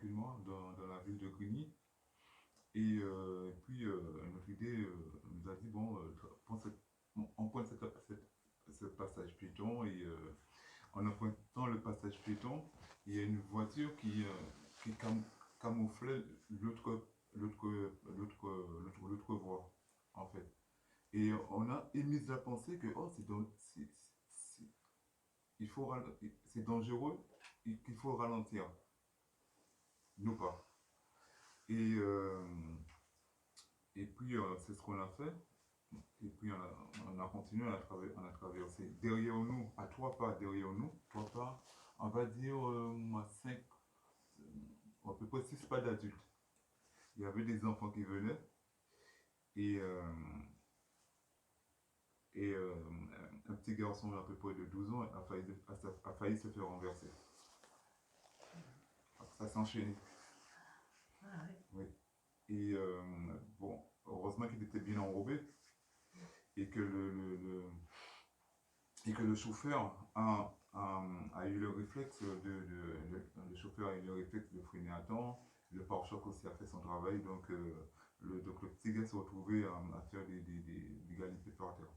tranquillement dans la ville de Grigny. Puis, notre idée nous a dit, bon, on prend ce passage piéton et en empruntant le passage piéton, il y a une voiture qui camouflait l'autre voie, en fait. Et on a émis la pensée que oh, c'est- il faut, c'est dangereux, qu'il faut ralentir. Nous pas. Et, euh, et puis, c'est ce qu'on a fait. Et puis, on a continué, on a traversé. Derrière nous, à 3 pas derrière nous, 3 pas, on va dire à 5, à peu près 6 pas d'adultes. Il y avait des enfants qui venaient et, euh, et un petit garçon à peu près de 12 ans a failli se faire renverser. Ça s'est enchaîné. Ah ouais. Oui. Et bon, heureusement qu'il était bien enrobé et que le chauffeur a eu le réflexe le chauffeur a eu le réflexe de freiner à temps. Le pare-choc aussi a fait son travail, donc le petit gars s'est retrouvé à faire des galipettes par terre.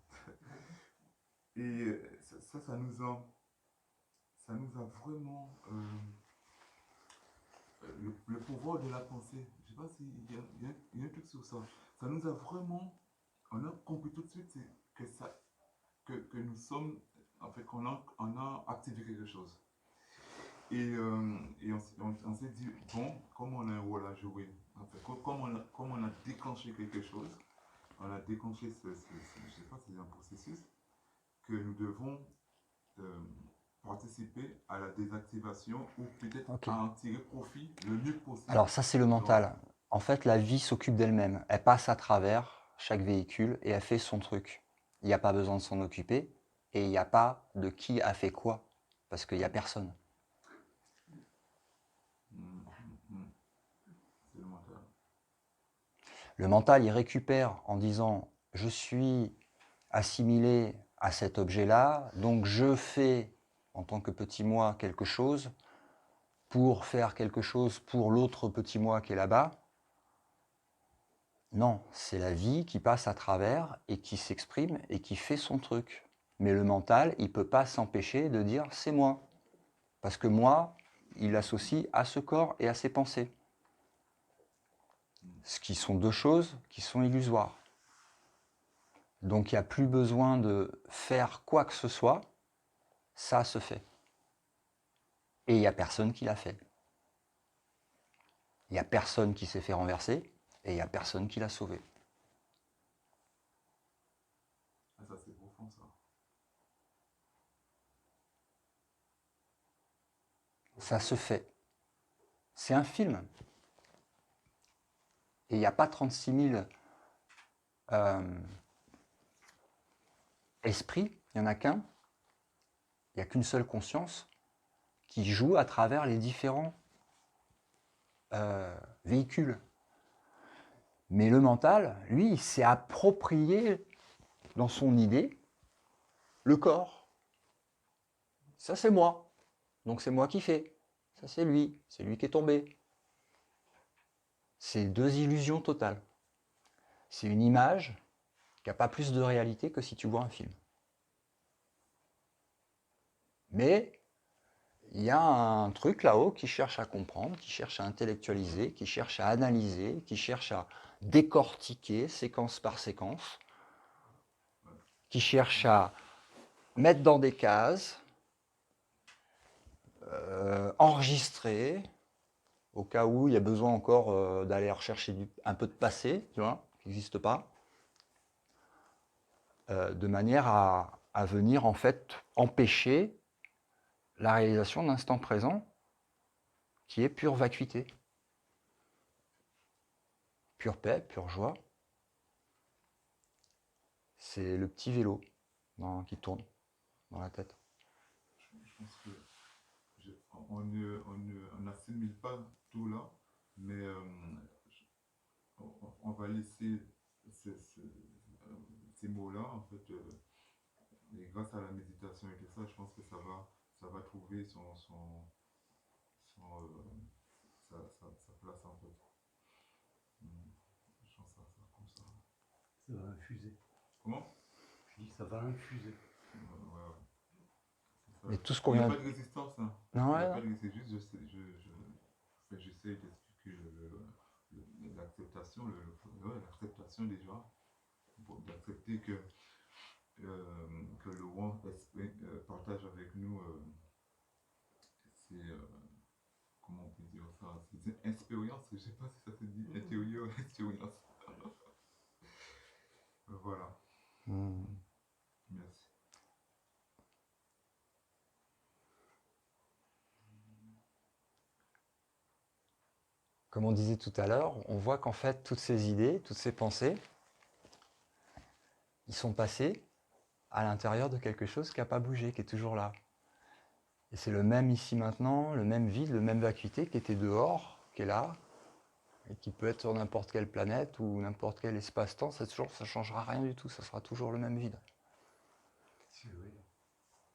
Et ça nous a vraiment le pouvoir de la pensée. Je sais pas s'il y a un truc sur ça. Ça nous a vraiment, on a compris tout de suite que nous sommes, en fait, qu'on a activé quelque chose. Et on s'est dit, bon, comme on a un rôle à jouer, en fait, comme on a déclenché quelque chose, on a déclenché je sais pas si c'est un processus, que nous devons euh, participer à la désactivation ou peut-être Ok. à en tirer profit le mieux possible. Alors ça, c'est le dans- mental. En fait, la vie s'occupe d'elle-même. Elle passe à travers chaque véhicule et elle fait son truc. Il n'y a pas besoin de s'en occuper et il n'y a pas de qui a fait quoi parce qu'il n'y a personne. C'est le mental. Le mental, il récupère en disant « je suis assimilé à cet objet-là, donc je fais en tant que petit moi quelque chose pour faire quelque chose pour l'autre petit moi qui est là-bas ». Non, c'est la vie qui passe à travers et qui s'exprime et qui fait son truc. Mais le mental, il ne peut pas s'empêcher de dire « c'est moi ». Parce que moi, il l'associe à ce corps et à ses pensées. Ce qui sont deux choses qui sont illusoires. Donc il n'y a plus besoin de faire quoi que ce soit, ça se fait. Et il n'y a personne qui l'a fait. Il n'y a personne qui s'est fait renverser et il n'y a personne qui l'a sauvé. Ah, ça c'est profond ça. Ça se fait. C'est un film. Et il n'y a pas 36 000 esprits, il n'y en a qu'un. Il n'y a qu'une seule conscience qui joue à travers les différents véhicules. Mais le mental, lui, il s'est approprié dans son idée le corps. Ça, c'est moi. Donc c'est moi qui fais. Ça, c'est lui qui est tombé. C'est deux illusions totales. C'est une image qui n'a pas plus de réalité que si tu vois un film. Mais il y a un truc là-haut qui cherche à comprendre, qui cherche à intellectualiser, qui cherche à analyser, qui cherche à décortiquer séquence par séquence, qui cherche à mettre dans des cases, enregistrer, au cas où il y a besoin encore d'aller rechercher un peu de passé, tu vois, qui n'existe pas, de manière à venir en fait empêcher la réalisation d'un instant présent qui est pure vacuité, pure paix, pure joie. C'est le petit vélo qui tourne dans la tête. Je pense que on n'assimile pas tout là, mais on va laisser ces mots-là, en fait, et grâce à la méditation et tout ça, je pense que ça va trouver son, sa place en fait. Je pense à ça comme ça. Ça va infuser. Comment? Je dis ça va infuser. Ouais. C'est ça. Mais tout ce qu'on Il n'y a vient. pas de résistance. Hein. Non, Il n'y ouais, a pas non. de résistance. C'est juste, j'essaie d'expliquer l'acceptation, l'acceptation déjà, d'accepter que le One partage avec nous c'est comment on peut dire ça, c'est une expérience, je ne sais pas si ça se dit intérieur, expérience. Voilà, merci. Comme on disait tout à l'heure, on voit qu'en fait, toutes ces idées, toutes ces pensées, ils sont passés à l'intérieur de quelque chose qui n'a pas bougé, qui est toujours là. Et c'est le même ici maintenant, le même vide, le même vacuité qui était dehors, qui est là, et qui peut être sur n'importe quelle planète ou n'importe quel espace-temps, ça ne changera rien du tout, ça sera toujours le même vide. C'est vrai.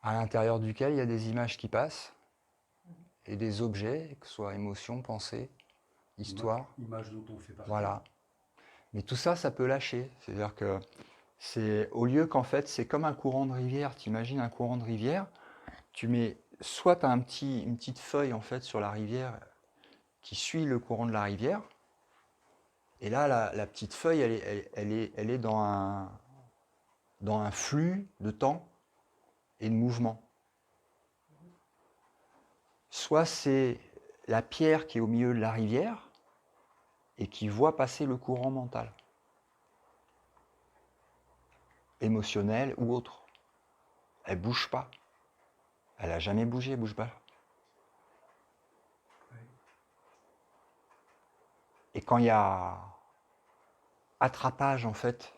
À l'intérieur duquel il y a des images qui passent, et des objets, que ce soit émotion, pensée, histoire. Image dont on fait partie. Voilà. Mais tout ça, ça peut lâcher. C'est-à-dire que c'est au lieu qu'en fait, c'est comme un courant de rivière. Tu imagines un courant de rivière, tu mets soit tu as une petite feuille en fait sur la rivière qui suit le courant de la rivière, et là, la petite feuille, elle est dans un flux de temps et de mouvement. Soit c'est la pierre qui est au milieu de la rivière et qui voit passer le courant mental, émotionnel ou autre. Elle bouge pas. Elle n'a jamais bougé, elle bouge pas. Et quand il y a attrapage en fait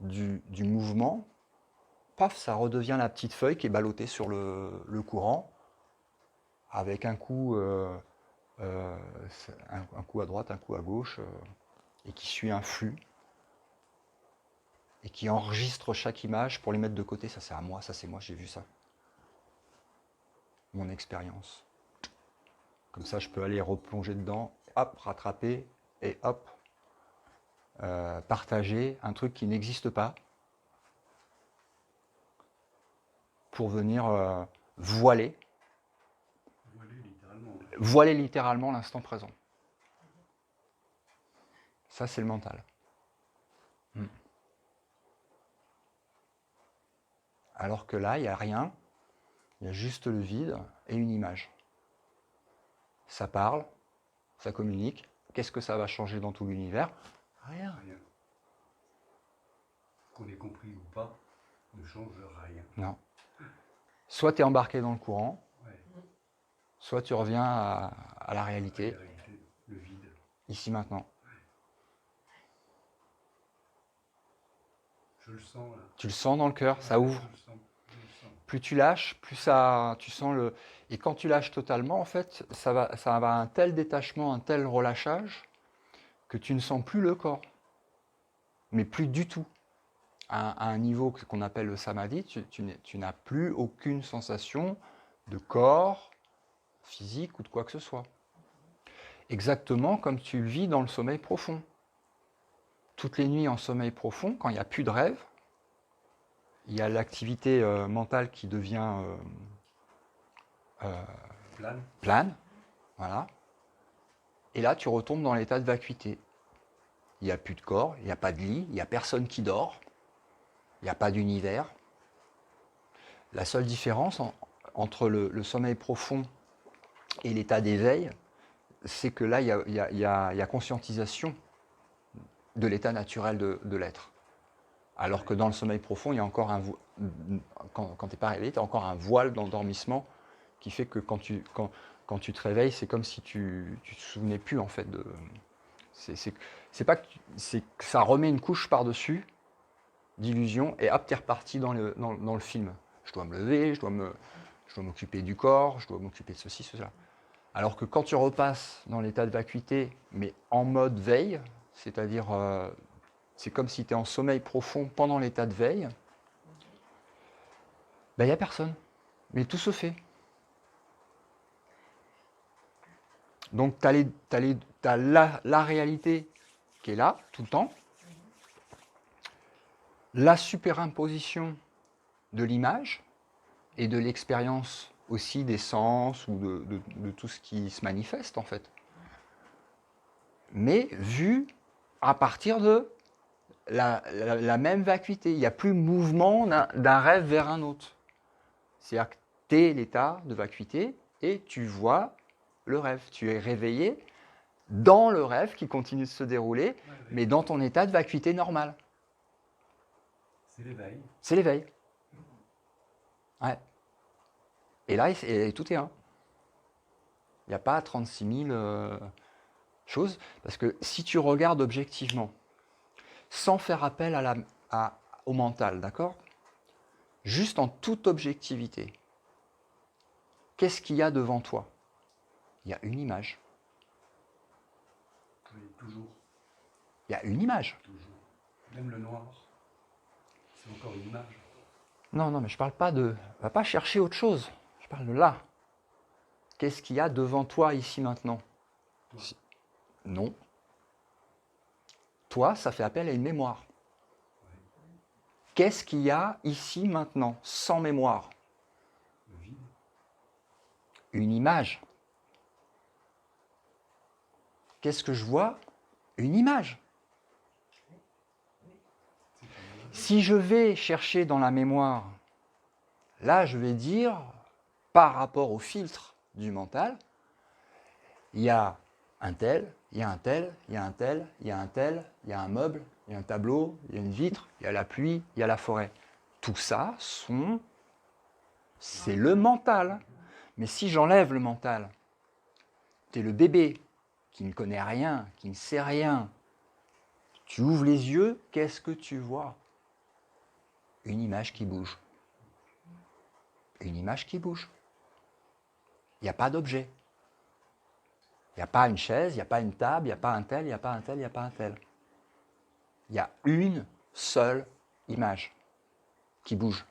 du mouvement, paf, ça redevient la petite feuille qui est ballottée sur le courant, avec un coup, un coup à droite, un coup à gauche, et qui suit un flux, et qui enregistre chaque image pour les mettre de côté. Ça c'est à moi, ça c'est moi, j'ai vu ça. Mon expérience. Comme ça, je peux aller replonger dedans, hop, rattraper, et hop, partager un truc qui n'existe pas, pour venir voiler littéralement l'instant présent. Ça, c'est le mental. Alors que là, il n'y a rien, il y a juste le vide et une image. Ça parle, ça communique. Qu'est-ce que ça va changer dans tout l'univers? Rien. Rien. Qu'on ait compris ou pas, ne change rien. Non. Soit tu es embarqué dans le courant, Ouais. soit tu reviens à la réalité, La réalité, le vide. ici maintenant. Je le sens là. Tu le sens dans le cœur, ça ouvre. Je le sens. Plus tu lâches, plus ça, tu sens le... Et quand tu lâches totalement, en fait, ça va à un tel détachement, un tel relâchage, que tu ne sens plus le corps. Mais plus du tout. À un niveau qu'on appelle le samadhi, tu n'as plus aucune sensation de corps, physique ou de quoi que ce soit. Exactement comme tu le vis dans le sommeil profond. Toutes les nuits en sommeil profond, quand il n'y a plus de rêve, il y a l'activité mentale qui devient plane, voilà. Et là, tu retombes dans l'état de vacuité. Il n'y a plus de corps, il n'y a pas de lit, il n'y a personne qui dort, il n'y a pas d'univers. La seule différence entre le sommeil profond et l'état d'éveil, c'est que là, il y a conscientisation de l'état naturel de l'être. Alors que dans le sommeil profond, il y a encore quand tu n'es pas réveillé, tu as encore un voile d'endormissement qui fait que quand tu te réveilles, c'est comme si tu ne te souvenais plus en fait de... C'est pas que ça remet une couche par-dessus d'illusion et hop, tu es reparti dans le film. Je dois me lever, je dois m'occuper du corps, je dois m'occuper de ceci, cela. Alors que quand tu repasses dans l'état de vacuité, mais en mode veille, c'est-à-dire c'est comme si tu es en sommeil profond pendant l'état de veille, il n'y a personne. Mais tout se fait. Donc, tu as la réalité qui est là, tout le temps. La superimposition de l'image et de l'expérience aussi des sens ou de tout ce qui se manifeste, en fait. Mais vu à partir de la même vacuité. Il n'y a plus mouvement d'un rêve vers un autre. C'est-à-dire que tu es l'état de vacuité et tu vois le rêve. Tu es réveillé dans le rêve qui continue de se dérouler, mais dans ton état de vacuité normal. C'est l'éveil. C'est l'éveil. Ouais. Et là, tout est un. Il n'y a pas 36 000 choses. Parce que si tu regardes objectivement, sans faire appel au mental, d'accord? Juste en toute objectivité, qu'est-ce qu'il y a devant toi? Il y a une image. Oui, toujours. Il y a une image. Toujours. Même le noir, c'est encore une image. Non, non, mais je parle pas de... Va pas chercher autre chose. Je parle de là. Qu'est-ce qu'il y a devant toi, ici, maintenant? Toi. Non. Toi, ça fait appel à une mémoire. Qu'est-ce qu'il y a ici, maintenant, sans mémoire? Le vide. Une image. Qu'est-ce que je vois? Une image. Si je vais chercher dans la mémoire, là, je vais dire, par rapport au filtre du mental, il y a un tel, il y a un tel, il y a un tel, il y a un tel, il y a un meuble, il y a un tableau, il y a une vitre, il y a la pluie, il y a la forêt. Tout ça, c'est le mental. Mais si j'enlève le mental, tu es le bébé qui ne connaît rien, qui ne sait rien. Tu ouvres les yeux, qu'est-ce que tu vois? Une image qui bouge. Une image qui bouge. Il n'y a pas d'objet. Il n'y a pas une chaise, il n'y a pas une table, il n'y a pas un tel, il n'y a pas un tel, il n'y a pas un tel. Il y a une seule image qui bouge.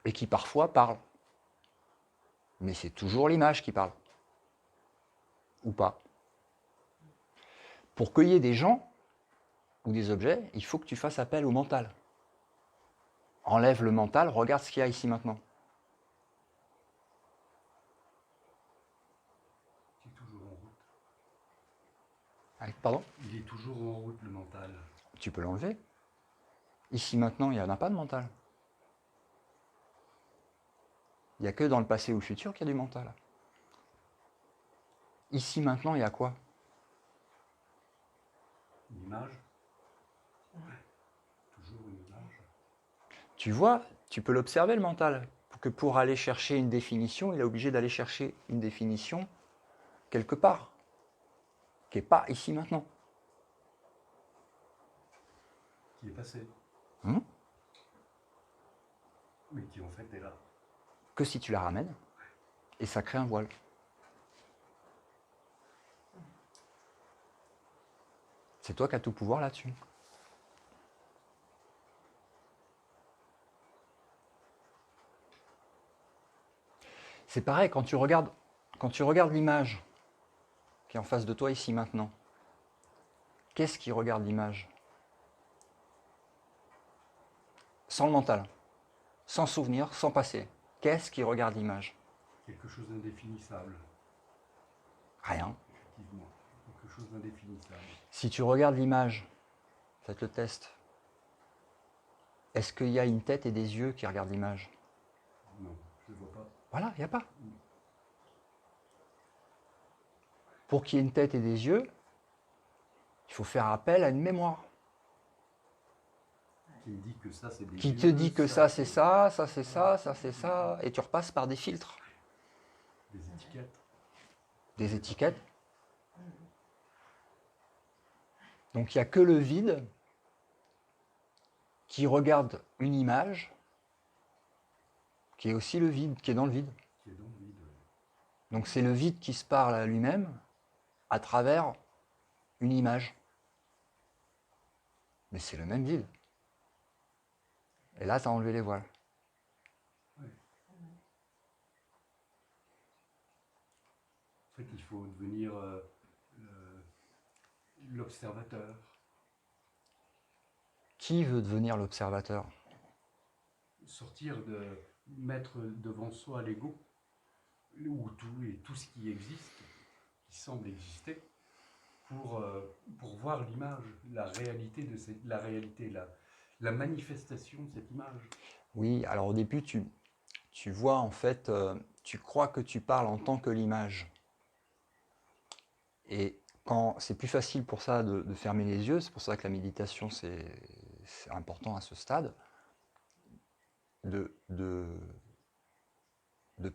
Et qui parfois parle. Mais c'est toujours l'image qui parle. Ou pas. Pour cueillir des gens ou des objets, il faut que tu fasses appel au mental. Enlève le mental, regarde ce qu'il y a ici maintenant. Il est toujours en route. Pardon? Il est toujours en route, le mental. Tu peux l'enlever. Ici maintenant, il n'y en a pas de mental. Il n'y a que dans le passé ou le futur qu'il y a du mental. Ici maintenant, il y a quoi? Une image. Toujours une image. Tu vois, tu peux l'observer le mental. Que pour aller chercher une définition, il est obligé d'aller chercher une définition quelque part, qui n'est pas ici maintenant. Qui est passé. Mais qui en fait est là. Que si tu la ramènes, et ça crée un voile. C'est toi qui as tout pouvoir là-dessus. C'est pareil, quand tu regardes l'image qui est en face de toi ici maintenant, qu'est-ce qui regarde l'image? Sans le mental, sans souvenir, sans passé. Qu'est-ce qui regarde l'image? Quelque chose d'indéfinissable. Rien. Effectivement. Quelque chose d'indéfinissable. Si tu regardes l'image, faites le test. Est-ce qu'il y a une tête et des yeux qui regardent l'image? Non, je ne vois pas. Voilà, il n'y a pas. Pour qu'il y ait une tête et des yeux, il faut faire appel à une mémoire. Qui me dit que ça, c'est des Qui yeux, te dit que ça c'est c'est ça, ça c'est ça, ça c'est ça, et tu repasses par des filtres, des étiquettes. des étiquettes. Donc il n'y a que le vide qui regarde une image, qui est aussi le vide, qui est dans le vide. Qui est dans le vide. Donc c'est le vide qui se parle à lui-même à travers une image. Mais c'est le même vide. Et là, tu as enlevé les voiles. Oui. faut devenir l'observateur. Qui veut devenir l'observateur? Sortir de mettre devant soi l'ego, ou tout ce qui existe, qui semble exister, pour voir l'image, la réalité, la manifestation de cette image. Oui, alors au début, tu vois en fait, tu crois que tu parles en tant que l'image. Et quand c'est plus facile pour ça de fermer les yeux, c'est pour ça que la méditation c'est important à ce stade, de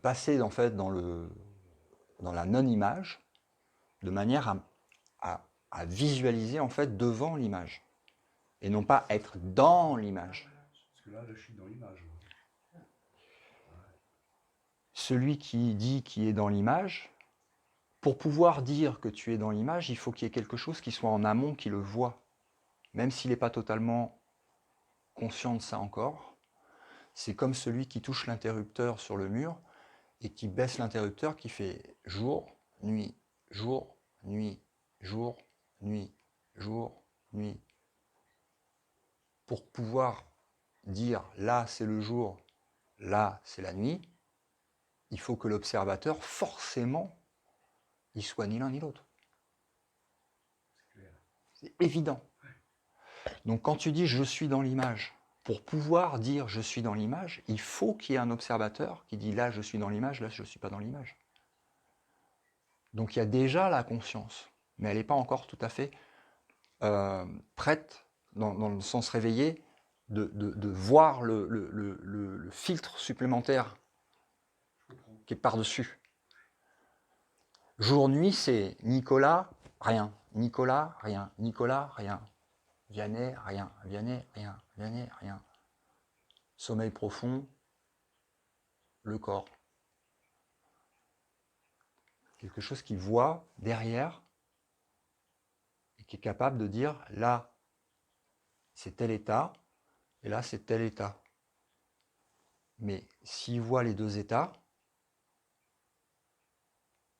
passer en fait dans la non-image, de manière à visualiser en fait devant l'image, et non pas être dans l'image. Parce que là, je suis dans l'image. Celui qui dit qu'il est dans l'image, pour pouvoir dire que tu es dans l'image, il faut qu'il y ait quelque chose qui soit en amont, qui le voit. Même s'il n'est pas totalement conscient de ça encore, c'est comme celui qui touche l'interrupteur sur le mur et qui baisse l'interrupteur, qui fait jour, nuit, jour, nuit, jour, nuit, jour, nuit. Pour pouvoir dire là c'est le jour, là c'est la nuit, il faut que l'observateur, forcément, il soit ni l'un ni l'autre. C'est évident. Donc quand tu dis je suis dans l'image, pour pouvoir dire je suis dans l'image, il faut qu'il y ait un observateur qui dit là je suis dans l'image, là je ne suis pas dans l'image. Donc il y a déjà la conscience, mais elle n'est pas encore tout à fait prête, dans le sens réveillé, de voir le filtre supplémentaire qui est par-dessus. Jour-nuit, c'est Nicolas, rien. Nicolas, rien. Nicolas, rien. Vianney, rien. Vianney, rien. Vianney, rien. Sommeil profond, le corps. Quelque chose qui voit derrière et qui est capable de dire là, c'est tel état, et là, c'est tel état. Mais s'il voit les deux états,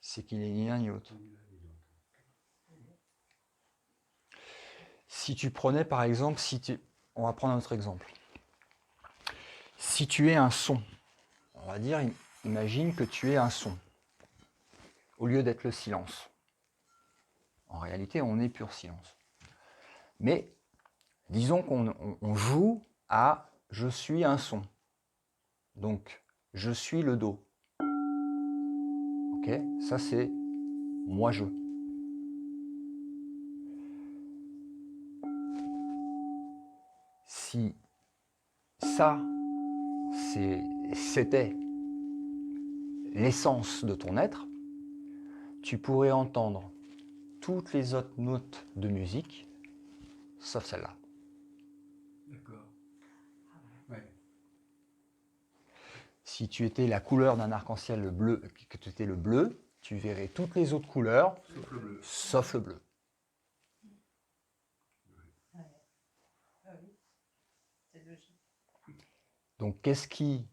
c'est qu'il n'est ni l'un ni l'autre. Si tu prenais par exemple, on va prendre un autre exemple. Si tu es un son, on va dire, imagine que tu es un son, au lieu d'être le silence. En réalité, on est pur silence. Mais disons qu'on joue à « je suis un son ». Donc, je suis le do. Ok, ça c'est moi-je. Si ça, c'était l'essence de ton être, tu pourrais entendre toutes les autres notes de musique, sauf celle-là. D'accord. Ouais. Si tu étais la couleur d'un arc-en-ciel, le bleu, que tu étais le bleu, tu verrais toutes les autres couleurs, Sauf le bleu. sauf le bleu. Ouais. Ah oui, c'est logique. Donc, qu'est-ce qui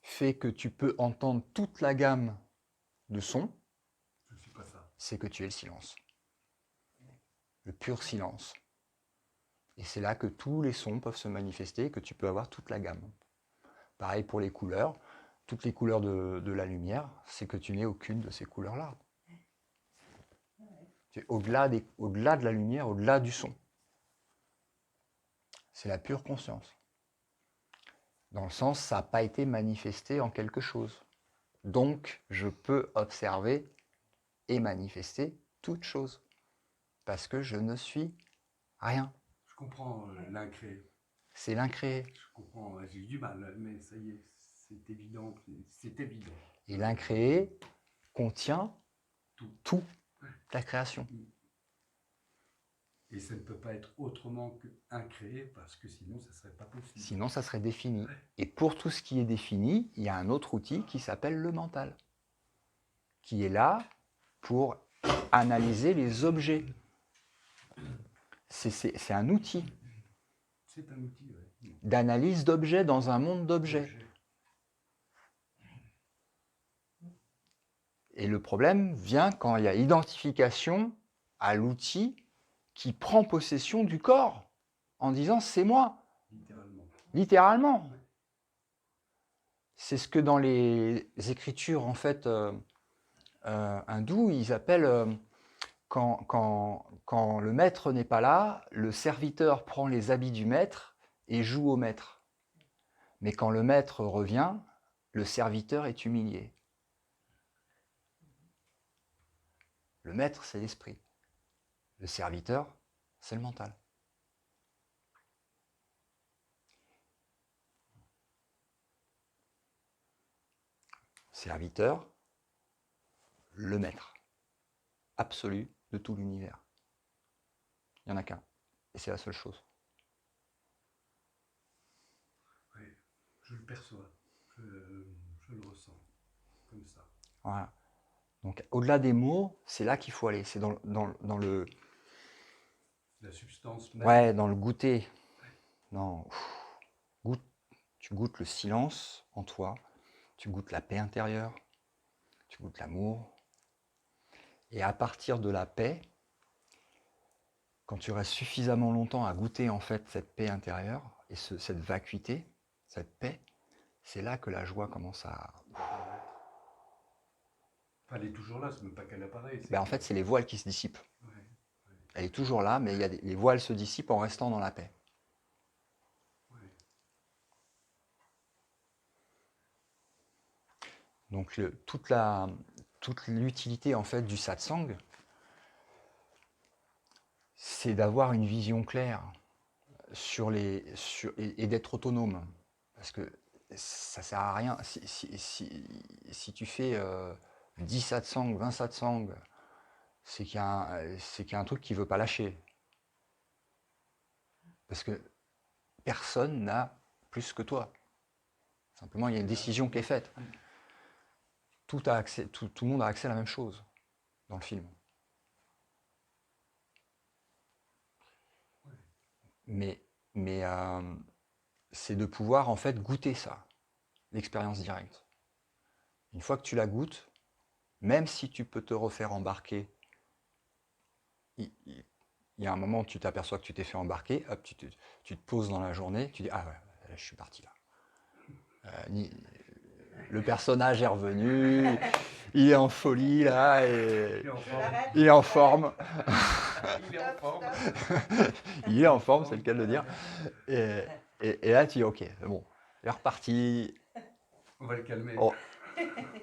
fait que tu peux entendre toute la gamme de sons? Je ne suis pas ça. C'est que tu es le silence. Le pur silence. Et c'est là que tous les sons peuvent se manifester et que tu peux avoir toute la gamme. Pareil pour les couleurs. Toutes les couleurs de la lumière, c'est que tu n'es aucune de ces couleurs-là. Tu es au-delà de la lumière, au-delà du son. C'est la pure conscience. Dans le sens, ça n'a pas été manifesté en quelque chose. Donc, je peux observer et manifester toute chose. Parce que je ne suis rien. Je comprends l'incréé. C'est l'incréé. Je comprends, j'ai eu du mal, mais ça y est, c'est évident. C'est évident. Et l'incréé contient tout, la création. Et ça ne peut pas être autrement qu'incréé, parce que sinon, ça ne serait pas possible. Sinon, ça serait défini. Et pour tout ce qui est défini, il y a un autre outil qui s'appelle le mental, qui est là pour analyser les objets. C'est un outil C'est un outil, ouais. d'analyse d'objets dans un monde d'objets. Et le problème vient quand il y a identification à l'outil qui prend possession du corps en disant c'est moi, Littéralement. littéralement. C'est ce que dans les écritures en fait hindoues, ils appellent quand le maître n'est pas là, le serviteur prend les habits du maître et joue au maître. Mais quand le maître revient, le serviteur est humilié. Le maître, c'est l'esprit. Le serviteur, c'est le mental. Serviteur, le maître absolu de tout l'univers. Il n'y en a qu'un. Et c'est la seule chose. Oui, je le perçois. Je le ressens. Comme ça. Voilà. Donc au-delà des mots, c'est là qu'il faut aller. C'est dans le... La substance même. Ouais, dans le goûter. Non. Tu goûtes le silence en toi. Tu goûtes la paix intérieure. Tu goûtes l'amour. Et à partir de la paix, quand tu restes suffisamment longtemps à goûter en fait cette paix intérieure et cette vacuité, cette paix, c'est là que la joie commence à... Enfin, elle est toujours là, c'est même pas qu'elle apparaît. Ben, en fait, c'est les voiles qui se dissipent. Ouais. Elle est toujours là, mais les voiles se dissipent en restant dans la paix. Ouais. Donc toute l'utilité en fait du satsang, c'est d'avoir une vision claire et d'être autonome. Parce que ça sert à rien. Si tu fais 10 satsangs, 20 satsangs, c'est qu'il y a un truc qui ne veut pas lâcher. Parce que personne n'a plus que toi. Simplement, il y a une décision qui est faite. Tout le monde a accès à la même chose dans le film. Mais c'est de pouvoir en fait goûter ça, l'expérience directe. Une fois que tu la goûtes, même si tu peux te refaire embarquer, il y a un moment où tu t'aperçois que tu t'es fait embarquer, hop, tu te poses dans la journée, tu dis ah ouais, je suis parti là. Le personnage est revenu, il est en folie là, et il est en forme. Il est en forme. Il est en forme, c'est le cas de le dire. Et là, tu dis, ok, bon, il est reparti. On va le calmer. Oh.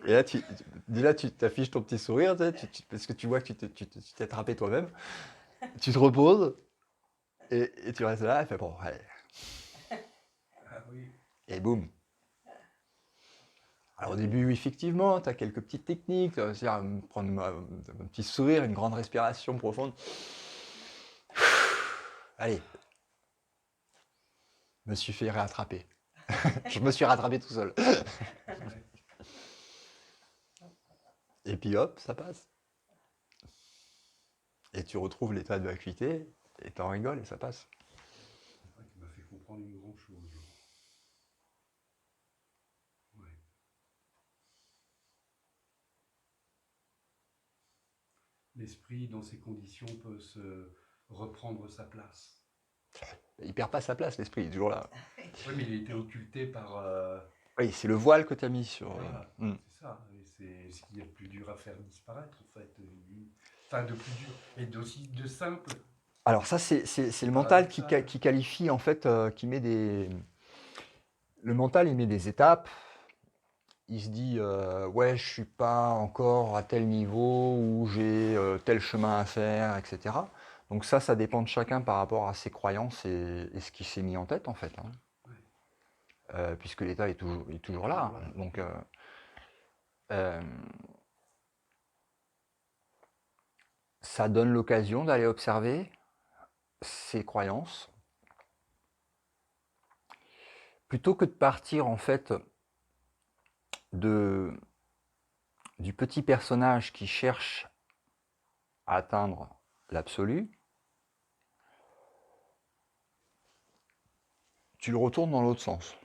Et là, déjà, tu t'affiches ton petit sourire, parce que tu vois que tu t'es attrapé toi-même. Tu te reposes, et tu restes là, et fais bon, allez. Ah oui. Et boum. Alors au début, effectivement, tu as quelques petites techniques, c'est-à-dire prendre un petit sourire, une grande respiration profonde. Allez. Je me suis fait rattraper. Je me suis rattrapé tout seul. Et puis hop, ça passe. Et tu retrouves l'état de vacuité, et t'en rigoles, et ça passe. C'est vrai qu'il m'a fait comprendre une grande chose. Ouais. L'esprit, dans ces conditions, peut se reprendre sa place. Il perd pas sa place, l'esprit, il est toujours là. Oui, mais il a été occulté par... Oui, c'est le voile que tu as mis sur... Voilà, c'est ça. Et c'est ce qu'il y a de plus dur à faire disparaître, en fait. Enfin, de plus dur. Et aussi de simple. Alors ça, c'est le mental qui qualifie, en fait, qui met des... Le mental, il met des étapes. Il se dit, ouais, je suis pas encore à tel niveau où j'ai tel chemin à faire, etc. Donc ça dépend de chacun par rapport à ses croyances et ce qu'il s'est mis en tête, en fait. Hein. Puisque l'état est toujours là. Hein. Donc, ça donne l'occasion d'aller observer ses croyances. Plutôt que de partir, en fait, du petit personnage qui cherche à atteindre l'absolu, tu le retournes dans l'autre sens.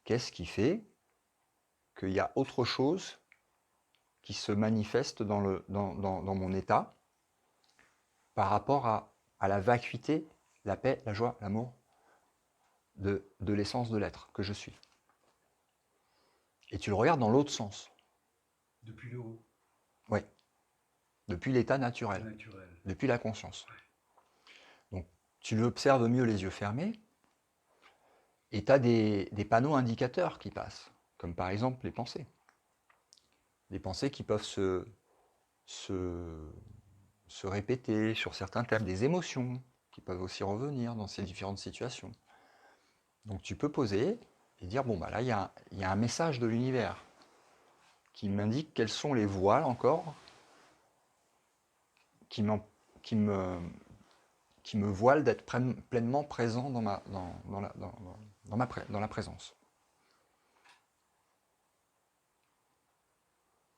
Qu'est-ce qui fait qu'il y a autre chose qui se manifeste dans mon état par rapport à la vacuité, la paix, la joie, l'amour de l'essence de l'être que je suis. Et tu le regardes dans l'autre sens. Depuis le haut, Oui. Depuis l'état naturel, naturel. depuis la conscience. Donc, tu l'observes mieux les yeux fermés, et tu as des panneaux indicateurs qui passent, comme par exemple les pensées. Des pensées qui peuvent se répéter sur certains thèmes, des émotions qui peuvent aussi revenir dans ces différentes situations. Donc tu peux poser et dire, bon, bah là, il y a un message de l'univers qui m'indique quelles sont les voiles encore qui me voilent d'être pleinement présent dans la présence.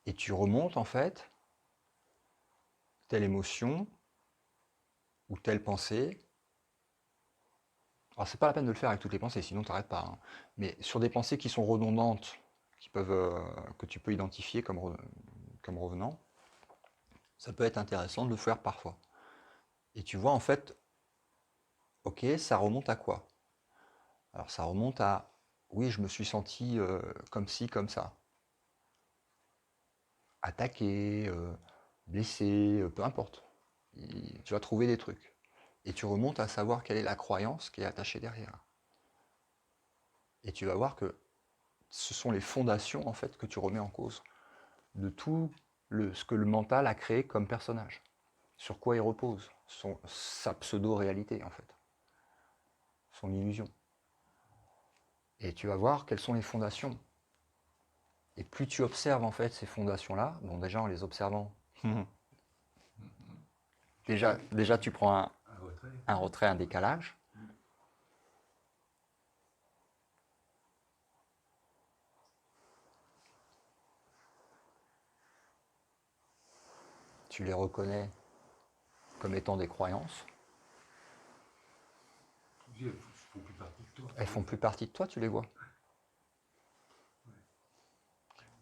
Et tu remontes en fait telle émotion ou telle pensée. Alors c'est pas la peine de le faire avec toutes les pensées, sinon tu n'arrêtes pas. Hein. Mais sur des pensées qui sont redondantes, que tu peux identifier comme revenant, ça peut être intéressant de le faire parfois. Et tu vois en fait, ok, ça remonte à quoi? Alors ça remonte à, oui, je me suis senti comme ci, comme ça. Attaqué, blessé, peu importe. Tu vas trouver des trucs. Et tu remontes à savoir quelle est la croyance qui est attachée derrière. Et tu vas voir que ce sont les fondations en fait que tu remets en cause de tout ce que le mental a créé comme personnage. Sur quoi il repose, sa pseudo-réalité en fait, son illusion. Et tu vas voir quelles sont les fondations. Et plus tu observes en fait ces fondations-là, bon déjà en les observant, déjà tu prends un retrait, un décalage. Tu les reconnais comme étant des croyances. Elles font plus partie de toi. Elles font plus partie de toi, tu les vois.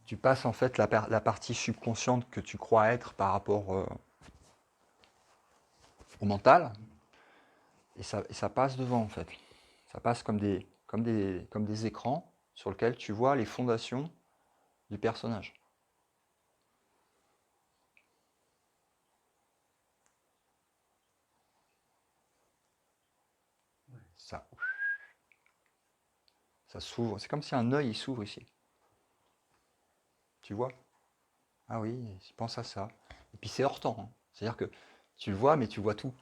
Tu passes en fait la partie subconsciente que tu crois être par rapport au mental, et ça passe devant en fait. Ça passe comme des écrans sur lesquels tu vois les fondations du personnage. Ça s'ouvre. C'est comme si un œil s'ouvre ici. Tu vois? Ah oui, il pense à ça. Et puis c'est hors temps. Hein. C'est-à-dire que tu le vois, mais tu vois tout.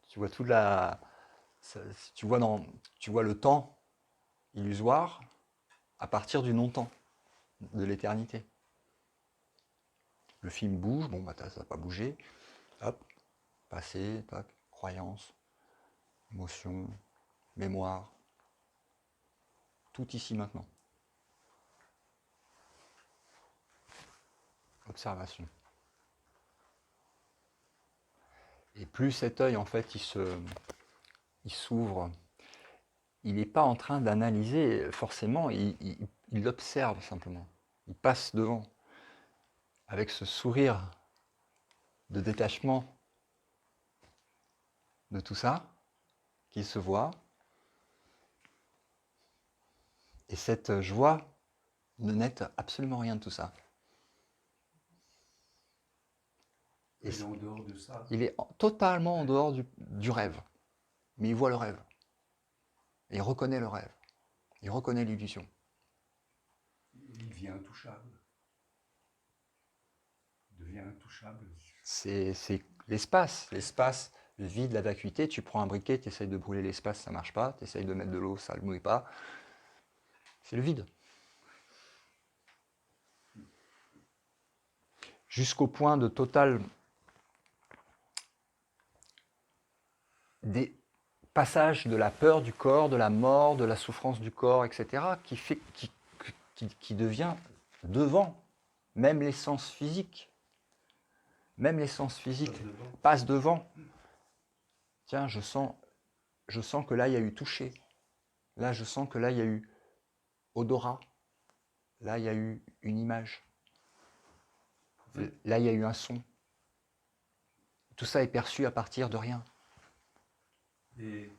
Tu vois toute la. Tu vois le temps illusoire à partir du non-temps, de l'éternité. Le film bouge, bon bah ça va pas bouger. Hop, passé, tac, croyance, émotion, mémoire. Tout ici maintenant. Observation. Et plus cet œil en fait il s'ouvre, il n'est pas en train d'analyser forcément, il observe simplement. Il passe devant avec ce sourire de détachement de tout ça qui se voit. Et cette joie ne n'est absolument rien de tout ça. Et il est en dehors de ça. Il est totalement en dehors du rêve. Mais il voit le rêve. Et il reconnaît le rêve. Il reconnaît l'illusion. Il devient intouchable. Il devient intouchable. C'est l'espace. L'espace, le vide, la vacuité. Tu prends un briquet, tu essayes de brûler l'espace, ça ne marche pas. Tu essayes de mettre de l'eau, ça ne le mouille pas. C'est le vide. Jusqu'au point de total des passages de la peur du corps, de la mort, de la souffrance du corps, etc., qui devient devant, même l'essence physique. Même l'essence physique passe devant. Tiens, je sens que là, il y a eu toucher. Là, je sens que là, il y a eu odorat. là, il y a eu une image. En fait, Là, il y a eu un son. Tout ça est perçu à partir de rien. et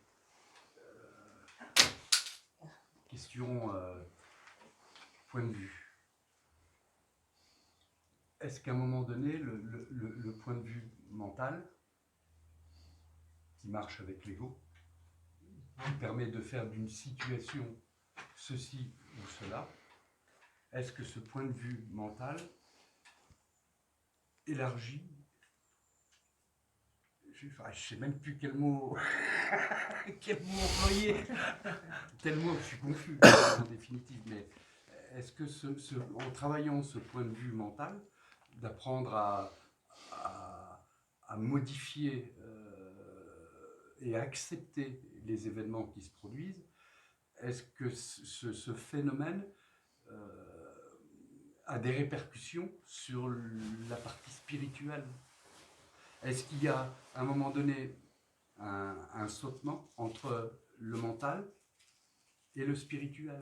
question point de vue. Est-ce qu'à un moment donné, le point de vue mental, qui marche avec l'ego, qui permet de faire d'une situation ceci ou cela, est-ce que ce point de vue mental élargit, je ne sais même plus quel mot, quel mot employer, tel mot, je suis confus en définitive, mais est-ce que en travaillant ce point de vue mental, d'apprendre à modifier et à accepter les événements qui se produisent, est-ce que ce phénomène a des répercussions sur la partie spirituelle? Est-ce qu'il y a à un moment donné un sautement entre le mental et le spirituel?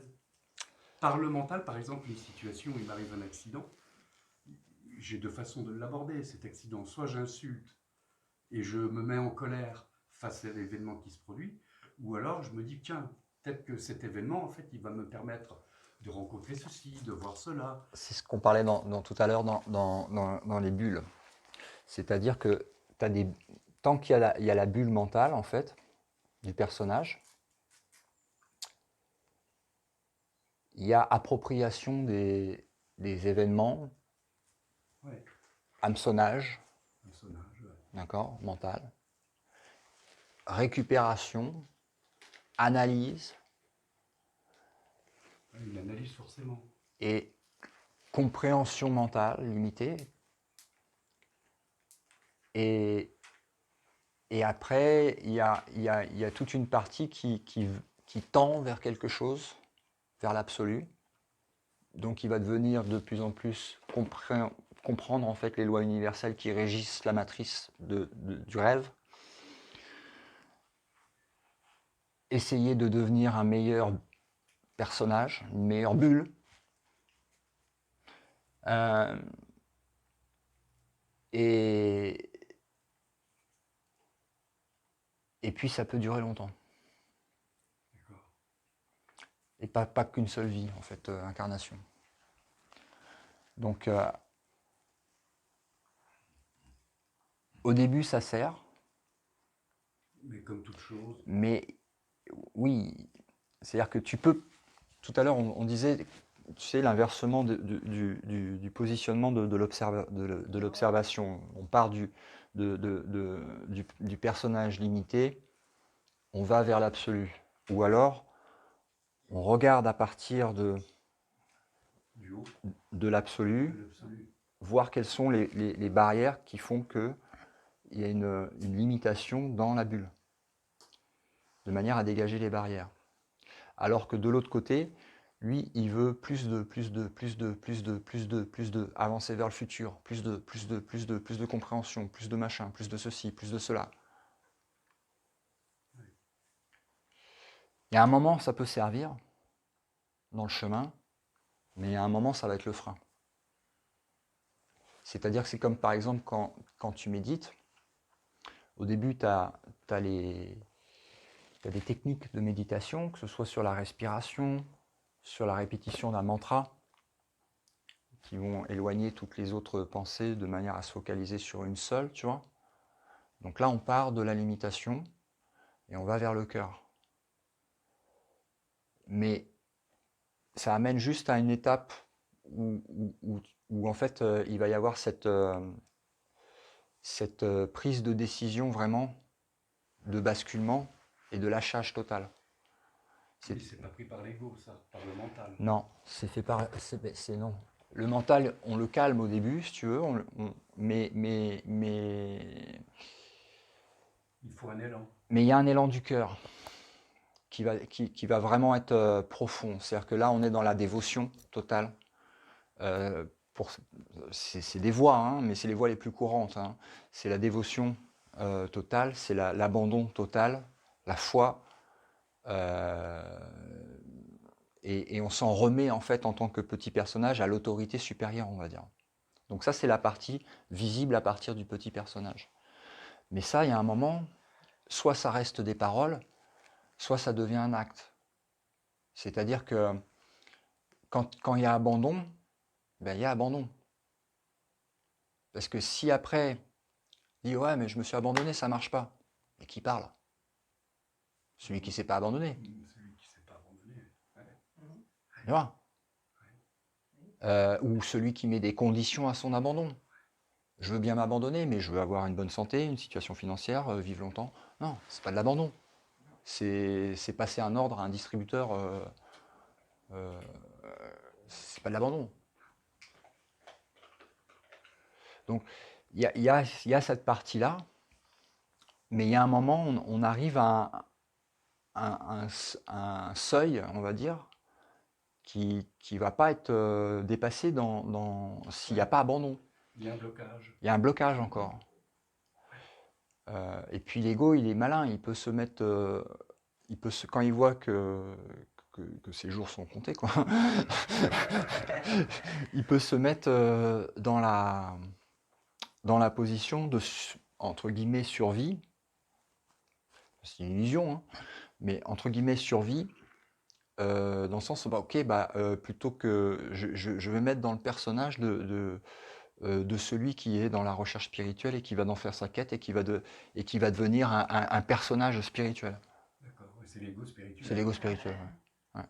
Par le mental, par exemple, une situation où il m'arrive un accident, j'ai deux façons de l'aborder, cet accident. Soit j'insulte et je me mets en colère face à l'événement qui se produit, ou alors je me dis, tiens, peut-être que cet événement, en fait, il va me permettre de rencontrer ceci, de voir cela. C'est ce qu'on parlait tout à l'heure dans les bulles. C'est-à-dire que tant qu'il y a la bulle mentale, en fait, du personnage, il y a appropriation des événements, Ouais, hameçonnage, un sonnage, ouais. d'accord, mental, récupération, analyse Une analyse forcément. et compréhension mentale limitée. Et après, il y a toute une partie qui tend vers quelque chose, vers l'absolu. Donc il va devenir de plus en plus comprendre en fait les lois universelles qui régissent la matrice du rêve. Essayer de devenir un meilleur personnage, une meilleure bulle. Et puis ça peut durer longtemps. D'accord. Et pas qu'une seule vie, en fait, incarnation. Donc, au début, ça sert, Mais comme toute chose, mais oui, c'est-à-dire que tu peux. Tout à l'heure, on disait, tu sais, l'inversement du positionnement de l'observation. On part du personnage limité, on va vers l'absolu. Ou alors, on regarde à partir du haut, de l'absolu, de l'absolu. voir quelles sont les barrières qui font qu'il y a une limitation dans la bulle, de manière à dégager les barrières. Alors que de l'autre côté, lui, il veut plus de, avancer vers le futur, plus de compréhension, plus de machin, plus de ceci, plus de cela. Il y a un moment, ça peut servir dans le chemin, mais il y a un moment, ça va être le frein. C'est-à-dire que c'est comme par exemple quand tu médites, au début, tu as des techniques de méditation, que ce soit sur la respiration, sur la répétition d'un mantra, qui vont éloigner toutes les autres pensées de manière à se focaliser sur une seule, tu vois. Donc là, on part de la limitation et on va vers le cœur. Mais ça amène juste à une étape où en fait, il va y avoir cette prise de décision vraiment de basculement et de lâchage total. Oui, c'est pas pris par l'ego, ça, par le mental. Non, c'est fait par. C'est non. Le mental, on le calme au début, si tu veux, mais Il faut un élan. il y a un élan du cœur qui va vraiment être profond. C'est-à-dire que là, on est dans la dévotion totale. C'est des voies, hein, mais c'est les voies les plus courantes. Hein. C'est la dévotion totale, c'est l'abandon total, la foi. et on s'en remet en fait en tant que petit personnage à l'autorité supérieure, on va dire. Donc ça, c'est la partie visible à partir du petit personnage. Mais ça, il y a un moment, soit ça reste des paroles, soit ça devient un acte. C'est-à-dire que quand il y a abandon, ben, il y a abandon. Parce que si après, il dit « ouais, mais je me suis abandonné, ça marche pas », et qui parle? Celui qui ne s'est pas abandonné. Celui qui ne s'est pas abandonné. Ouais. Tu vois? Ou celui qui met des conditions à son abandon. Je veux bien m'abandonner, mais je veux avoir une bonne santé, une situation financière, vivre longtemps. Non, c'est pas de l'abandon. C'est passer un ordre à un distributeur. C'est pas de l'abandon. Donc, il y a cette partie-là, mais il y a un moment, on arrive à un seuil, on va dire, qui ne va pas être dépassé s'il n'y a pas abandon. Il y a un blocage. Il y a un blocage encore. Et puis l'ego, il est malin, il peut se mettre, quand il voit que ses jours sont comptés, quoi, il peut se mettre dans la position de, entre guillemets, survie. C'est une illusion, hein, mais entre guillemets, survie, dans le sens, bah, ok, plutôt que je vais mettre dans le personnage de celui qui est dans la recherche spirituelle et qui va en faire sa quête et qui va devenir un personnage spirituel. D'accord, c'est l'ego spirituel. C'est l'ego spirituel, ouais.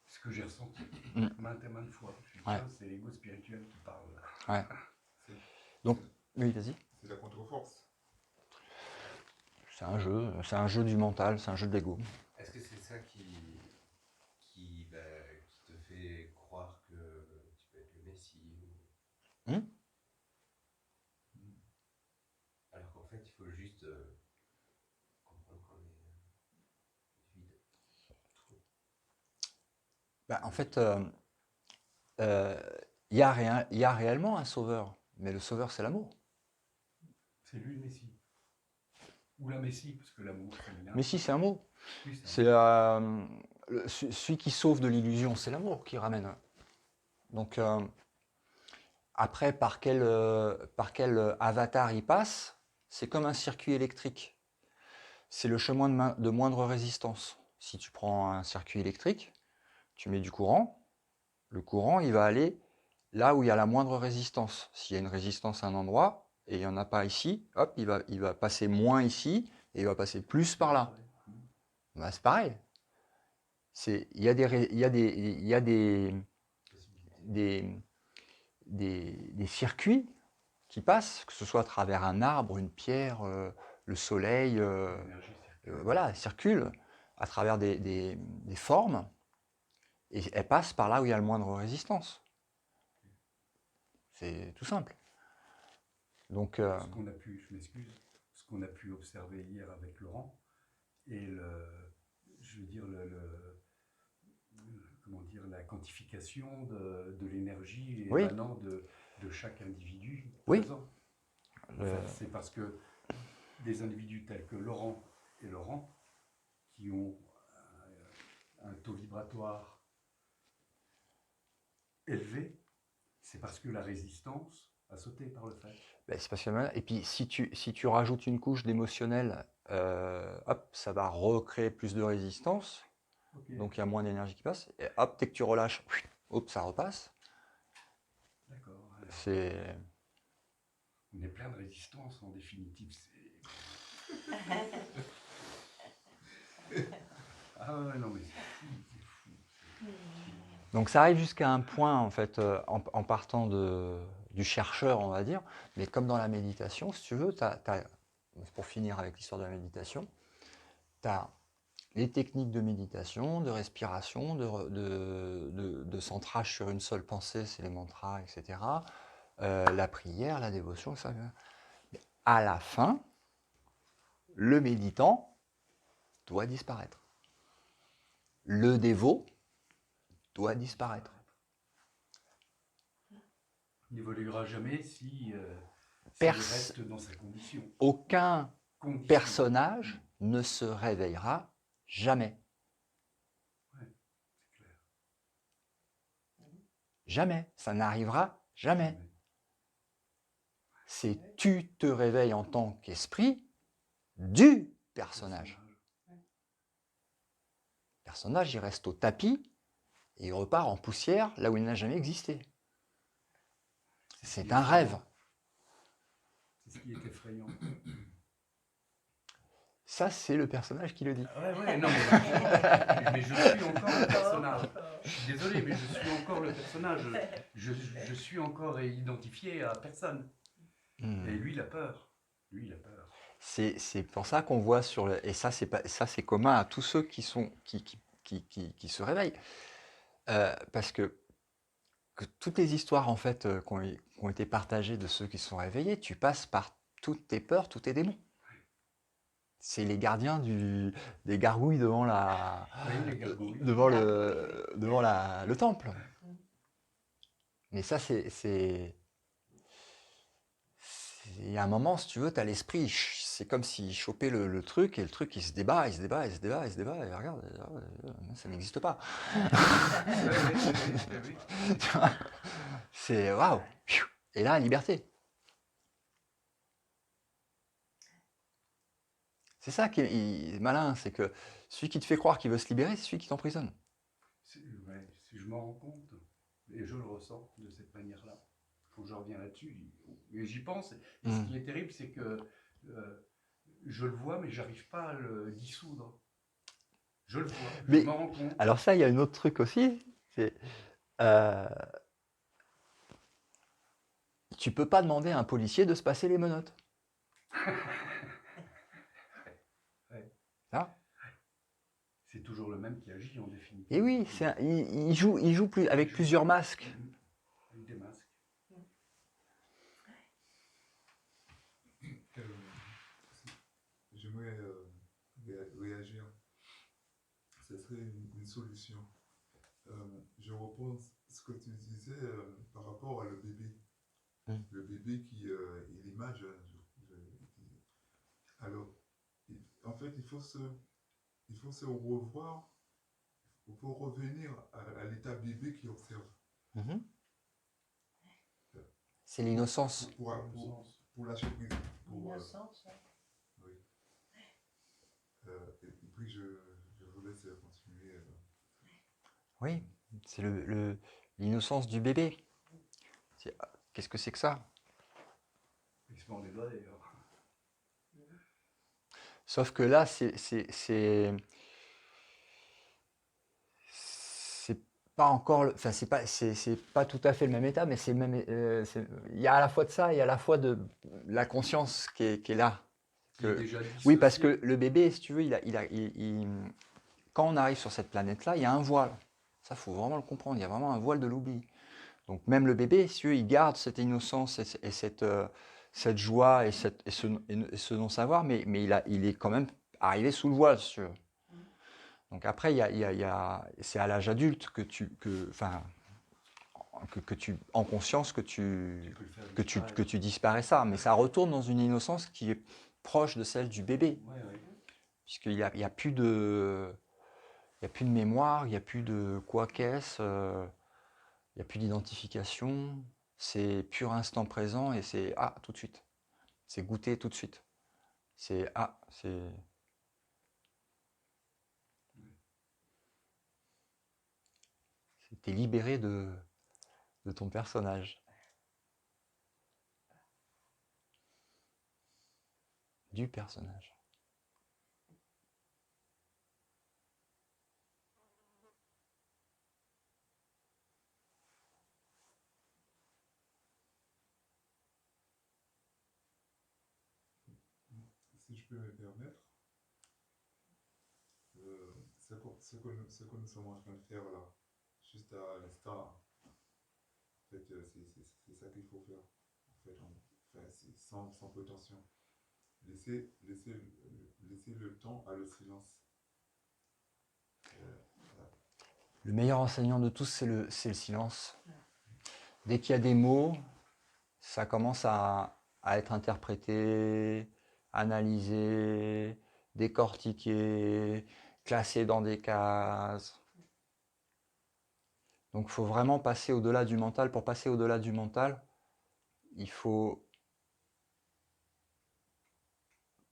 Ce que j'ai ressenti maintes et maintes fois. Ouais. C'est l'ego spirituel qui parle. Ouais. Donc, oui, vas-y. C'est la contre-force. C'est un jeu du mental, c'est un jeu de l'ego. Est-ce que c'est ça qui te fait croire que tu peux être le Messie alors qu'en fait, il faut juste comprendre qu'on est vide. En fait, il y a réellement un sauveur, mais le sauveur, c'est l'amour. C'est lui le Messie. Ou la Messie, parce que l'amour, c'est bien. Messie, c'est un mot. Oui, C'est celui qui sauve de l'illusion, c'est l'amour qui ramène. Donc, après, par quel avatar il passe, c'est comme un circuit électrique. C'est le chemin de moindre résistance. Si tu prends un circuit électrique, tu mets du courant, le courant, il va aller là où il y a la moindre résistance. S'il y a une résistance à un endroit, et il n'y en a pas ici, hop, il va passer moins ici, et il va passer plus par là. C'est pareil. Il y a des circuits qui passent, que ce soit à travers un arbre, une pierre, le soleil, voilà, circulent à travers des formes, et elles passent par là où il y a le moindre résistance. C'est tout simple. Donc, ce qu'on a pu, je m'excuse, ce qu'on a pu observer hier avec Laurent, et comment dire, la quantification de l'énergie émanant de chaque individu présent. C'est parce que des individus tels que Laurent et Laurent, qui ont un taux vibratoire élevé, c'est parce que la résistance a sauté par le fait. C'est parce que, et puis si tu rajoutes une couche d'émotionnel, hop, ça va recréer plus de résistance. Okay. Donc il y a moins d'énergie qui passe. Et hop, dès que tu relâches, hop, ça repasse. D'accord. On est plein de résistance en définitive. Ah ouais, non mais c'est fou. Donc ça arrive jusqu'à un point en fait, en partant du chercheur, on va dire, mais comme dans la méditation, si tu veux, pour finir avec l'histoire de la méditation, tu as les techniques de méditation, de respiration, de centrage sur une seule pensée, c'est les mantras, etc. La prière, la dévotion, ça. À la fin, le méditant doit disparaître. Le dévot doit disparaître. Il n'évoluera jamais s'il reste dans sa condition. Aucun personnage ne se réveillera jamais. Ouais, c'est clair. Jamais. Ça n'arrivera jamais. C'est tu te réveilles en tant qu'esprit du personnage. Le personnage, il reste au tapis et il repart en poussière là où il n'a jamais existé. C'est un rêve. C'est ce qui est effrayant. Ça, c'est le personnage qui le dit. Ouais, non, mais je suis encore le personnage. Je suis désolé, mais je suis encore le personnage. Je suis encore identifié à personne. Et lui, il a peur. Lui, il a peur. C'est pour ça qu'on voit sur le... Et ça, c'est commun à tous ceux qui se réveillent. Parce que toutes les histoires, en fait, qui ont été partagées de ceux qui se sont réveillés, tu passes par toutes tes peurs, tous tes démons. C'est les gardiens des gargouilles devant les gargouilles. devant le temple. Mais ça, il y a un moment, si tu veux, tu as l'esprit, c'est comme s'il chopait le truc, et le truc, il se débat, il se débat, il se débat, il se débat, et regarde, ça n'existe pas. C'est waouh. Et là, liberté. C'est ça qui est malin, c'est que celui qui te fait croire qu'il veut se libérer, c'est celui qui t'emprisonne. Je m'en rends compte, et je le ressens de cette manière-là. Il faut que je revienne là-dessus. Et j'y pense. Et ce qui est terrible, c'est que je le vois, mais j'arrive pas à le dissoudre. Je le vois, je m'en rends compte. Alors ça, il y a un autre truc aussi, c'est tu peux pas demander à un policier de se passer les menottes. C'est toujours le même qui agit en définitive. Et oui, il joue avec plusieurs masques. Avec des masques. J'aimerais réagir. Ce serait une solution. Je reprends ce que tu disais par rapport à le bébé. Le bébé qui est l'image. Alors, en fait, il faut se revoir. Il faut revenir à l'état bébé qui observe. C'est l'innocence. Pour lâcher prise. L'innocence. Oui. Et puis je vous laisse continuer. Oui, c'est l'innocence du bébé. Qu'est-ce que c'est que ça? Il se mord les doigts d'ailleurs. Sauf que là, c'est pas encore, enfin c'est pas tout à fait le même état, mais c'est même, il y a à la fois de ça, il y a à la fois de la conscience qui est là. Oui, parce que le bébé, si tu veux, quand on arrive sur cette planète-là, il y a un voile. Ça, faut vraiment le comprendre. Il y a vraiment un voile de l'oubli. Donc même le bébé, si tu veux, il garde cette innocence et cette joie et ce non-savoir, mais il est quand même arrivé sous le voile, si tu veux. Donc après, c'est à l'âge adulte que tu en conscience que tu disparais ça. Mais ça retourne dans une innocence qui est proche de celle du bébé. Puisqu'il n'y a plus de mémoire, il n'y a plus de quoi qu'est-ce, il n'y a plus d'identification. C'est pur instant présent et c'est tout de suite. C'est goûter tout de suite. T'es libéré de ton personnage. Du personnage. Si je peux me permettre, ce que nous sommes en train de faire là, juste à l'instant, en fait, c'est ça qu'il faut faire. En fait, sans prétention. Laissez le temps à le silence. Le meilleur enseignant de tous, c'est le silence. Dès qu'il y a des mots, ça commence à être interprété, analysé, décortiqué, classé dans des cases. Donc il faut vraiment passer au-delà du mental. Pour passer au-delà du mental, il faut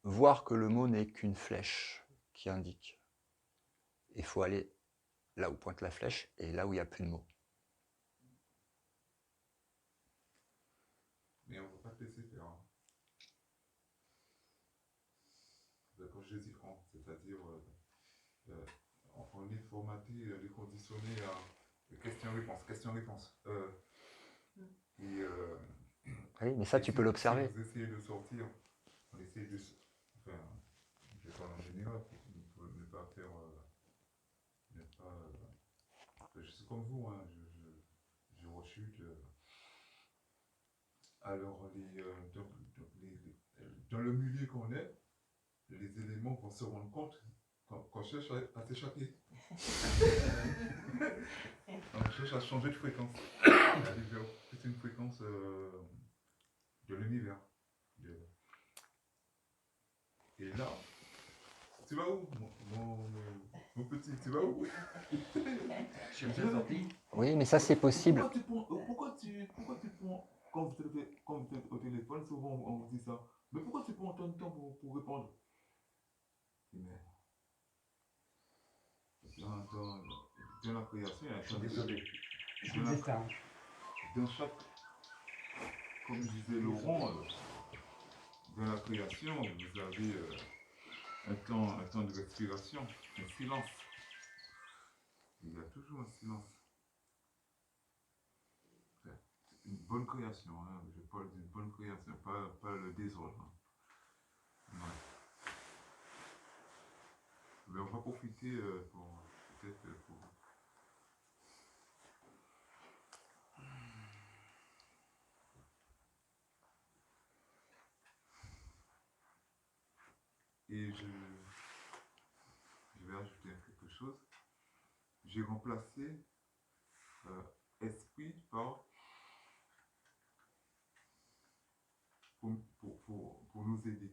voir que le mot n'est qu'une flèche qui indique. Il faut aller là où pointe la flèche et là où il n'y a plus de mots. Mais on ne va pas te laisser faire. Hein. Quand je dis on, c'est-à-dire on est formaté, on est conditionné à question-réponse, question-réponse. Et Oui, mais ça, tu peux l'observer. Si vous essayez de sortir, on essaie de... Enfin, je parle en général, pour ne pas faire... je suis comme vous, hein, je rechute. Alors, dans le milieu qu'on est, les éléments qu'on se rend compte qu'on cherche à s'échapper. On cherche à changer de fréquence. Aller vers une fréquence de l'univers. Et là, tu vas où, mon petit, tu vas où? Je suis bien sorti. Oui, mais ça, c'est possible. Pourquoi tu prends, quand vous êtes au téléphone, souvent on vous dit ça, mais pourquoi tu prends tant de temps pour répondre? Mais dans la création, il y a Je suis désolé. Je suis dans la- éteint. dans chaque, comme disait Laurent, dans la création, vous avez un temps de respiration, un silence. Il y a toujours un silence. Une bonne création, hein. Je parle d'une bonne création, pas le désordre. Hein. Ouais. Mais on va profiter pour peut-être pour. Et je vais ajouter quelque chose. J'ai remplacé esprit par pour nous aider.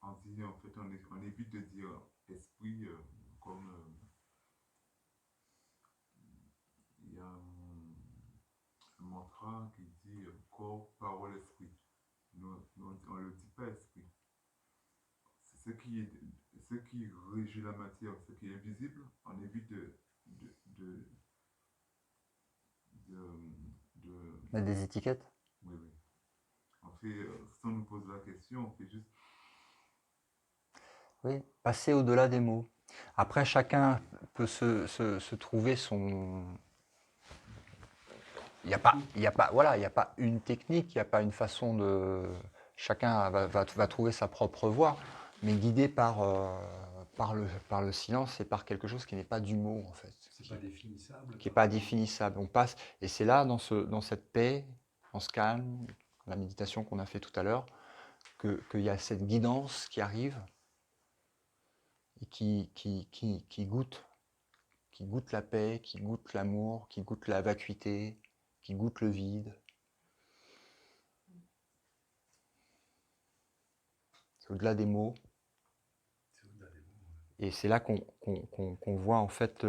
On dit, en fait, on évite de dire esprit comme il y a un mantra qui dit corps, parole, esprit. Nous, on ne le dit pas esprit. C'est ce qui régit la matière, ce qui est invisible, on évite de Mettre des étiquettes. oui, oui. On fait, sans nous poser la question, on fait juste. Oui, passer au-delà des mots. Après, chacun peut se trouver son... Il n'y a pas, voilà, il n'y a pas une technique, il n'y a pas une façon de... Chacun va trouver sa propre voie, mais guidé par le silence et par quelque chose qui n'est pas du mot, en fait. C'est pas définissable. Qui n'est pas définissable. On passe, et c'est là, dans cette paix, dans ce calme, la méditation qu'on a fait tout à l'heure, qu'il y a cette guidance qui arrive et qui goûte la paix, qui goûte l'amour, qui goûte la vacuité, qui goûte le vide. C'est au-delà des mots. Et c'est là qu'on voit en fait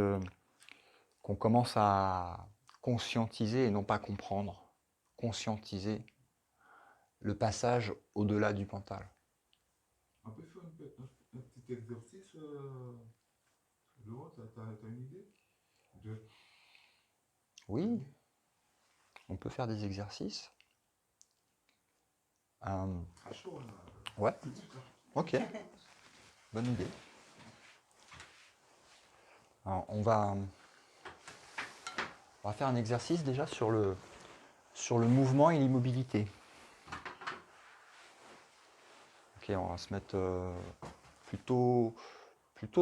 qu'on commence à conscientiser et non pas comprendre. Conscientiser le passage au-delà du mental. On peut faire un petit exercice, Laurent, tu as une idée Oui, on peut faire des exercices. À chaud, là. Ouais, ok, bonne idée. Alors, on va faire un exercice déjà sur le mouvement et l'immobilité. Ok, on va se mettre plutôt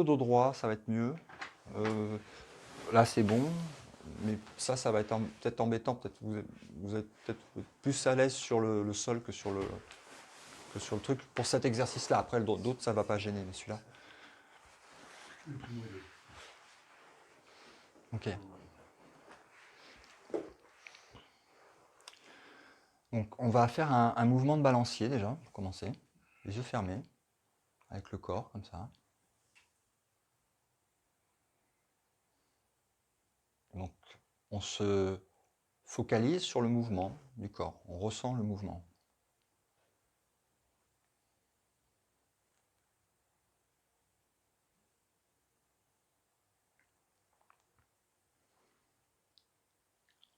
dos droit, ça va être mieux. Là, c'est bon, mais ça va être peut-être embêtant. Peut-être vous êtes peut-être plus à l'aise sur le sol que sur le truc. Pour cet exercice-là, après d'autres, ça va pas gêner, mais celui-là. Ok. Donc, on va faire un mouvement de balancier déjà, pour commencer. Les yeux fermés, avec le corps, comme ça. Donc, on se focalise sur le mouvement du corps, on ressent le mouvement.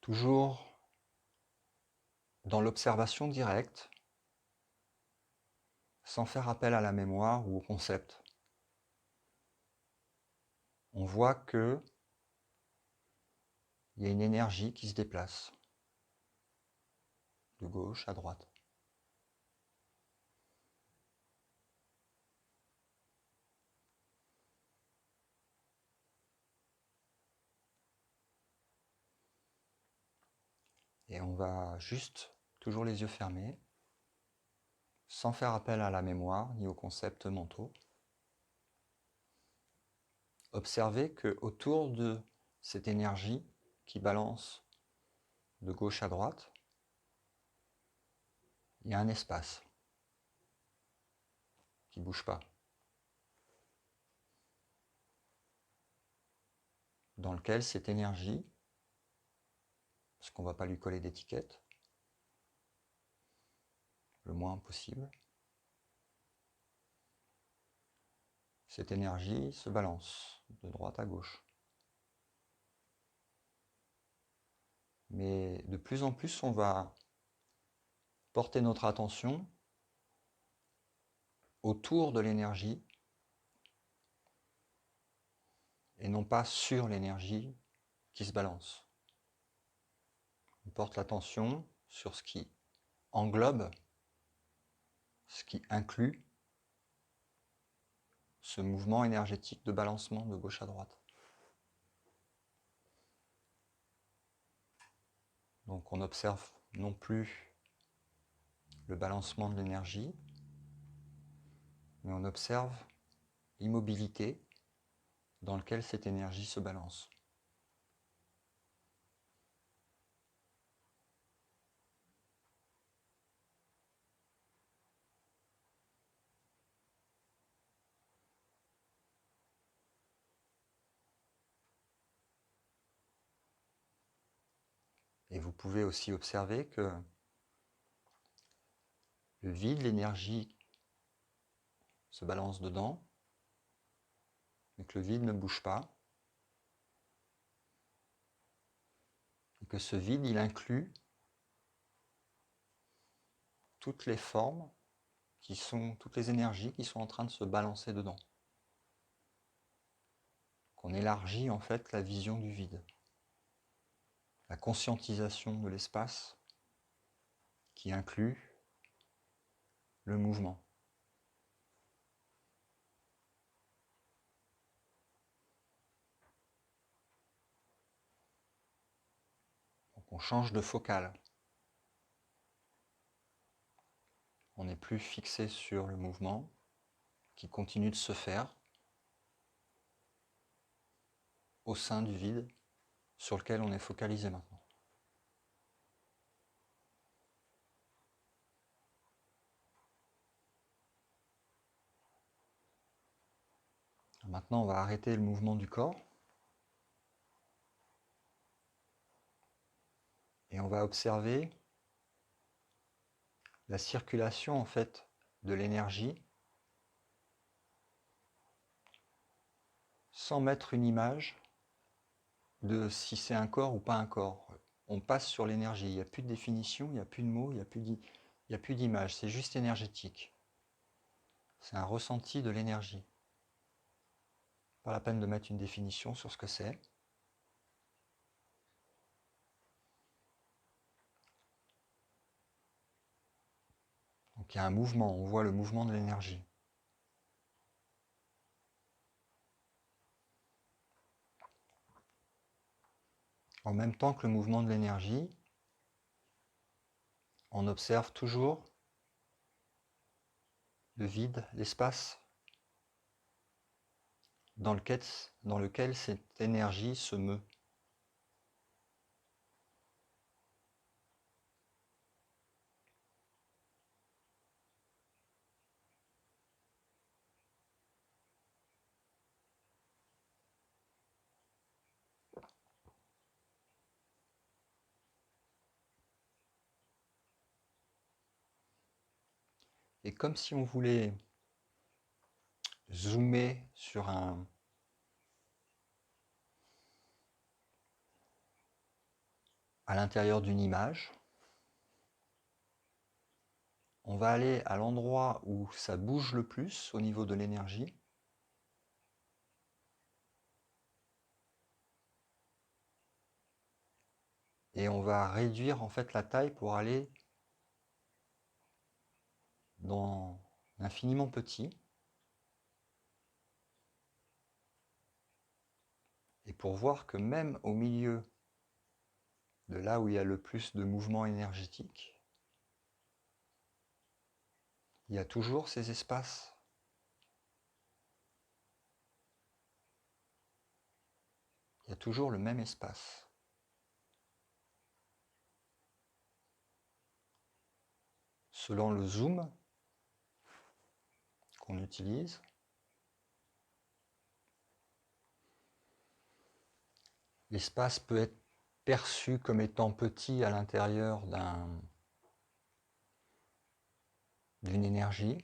Toujours dans l'observation directe, sans faire appel à la mémoire ou au concept. On voit que il y a une énergie qui se déplace de gauche à droite. Et on va juste, toujours les yeux fermés, sans faire appel à la mémoire ni aux concepts mentaux, observer que autour de cette énergie qui balance de gauche à droite, il y a un espace qui ne bouge pas, dans lequel cette énergie, parce qu'on ne va pas lui coller d'étiquette, le moins possible, cette énergie se balance de droite à gauche. Mais de plus en plus, on va porter notre attention autour de l'énergie et non pas sur l'énergie qui se balance. On porte l'attention sur ce qui englobe, ce qui inclut ce mouvement énergétique de balancement de gauche à droite. Donc on observe non plus le balancement de l'énergie, mais on observe l'immobilité dans laquelle cette énergie se balance. Et vous pouvez aussi observer que le vide, l'énergie se balance dedans, mais que le vide ne bouge pas. Et que ce vide, il inclut toutes les formes toutes les énergies qui sont en train de se balancer dedans. Qu'on élargit en fait la vision du vide, la conscientisation de l'espace qui inclut le mouvement. Donc on change de focale. On n'est plus fixé sur le mouvement qui continue de se faire au sein du vide sur lequel on est focalisé maintenant. Maintenant, on va arrêter le mouvement du corps et on va observer la circulation en fait de l'énergie sans mettre une image de si c'est un corps ou pas un corps. On passe sur l'énergie, il n'y a plus de définition, il n'y a plus de mots, il n'y a plus d'image, c'est juste énergétique. C'est un ressenti de l'énergie. Pas la peine de mettre une définition sur ce que c'est. Donc il y a un mouvement, on voit le mouvement de l'énergie. En même temps que le mouvement de l'énergie, on observe toujours le vide, l'espace dans lequel cette énergie se meut. Et comme si on voulait zoomer sur à l'intérieur d'une image, on va aller à l'endroit où ça bouge le plus au niveau de l'énergie. Et on va réduire en fait la taille pour aller dans l'infiniment petit. Et pour voir que même au milieu de là où il y a le plus de mouvement énergétique, il y a toujours ces espaces. Il y a toujours le même espace. Selon le zoom qu'on utilise, l'espace peut être perçu comme étant petit à l'intérieur d'une énergie,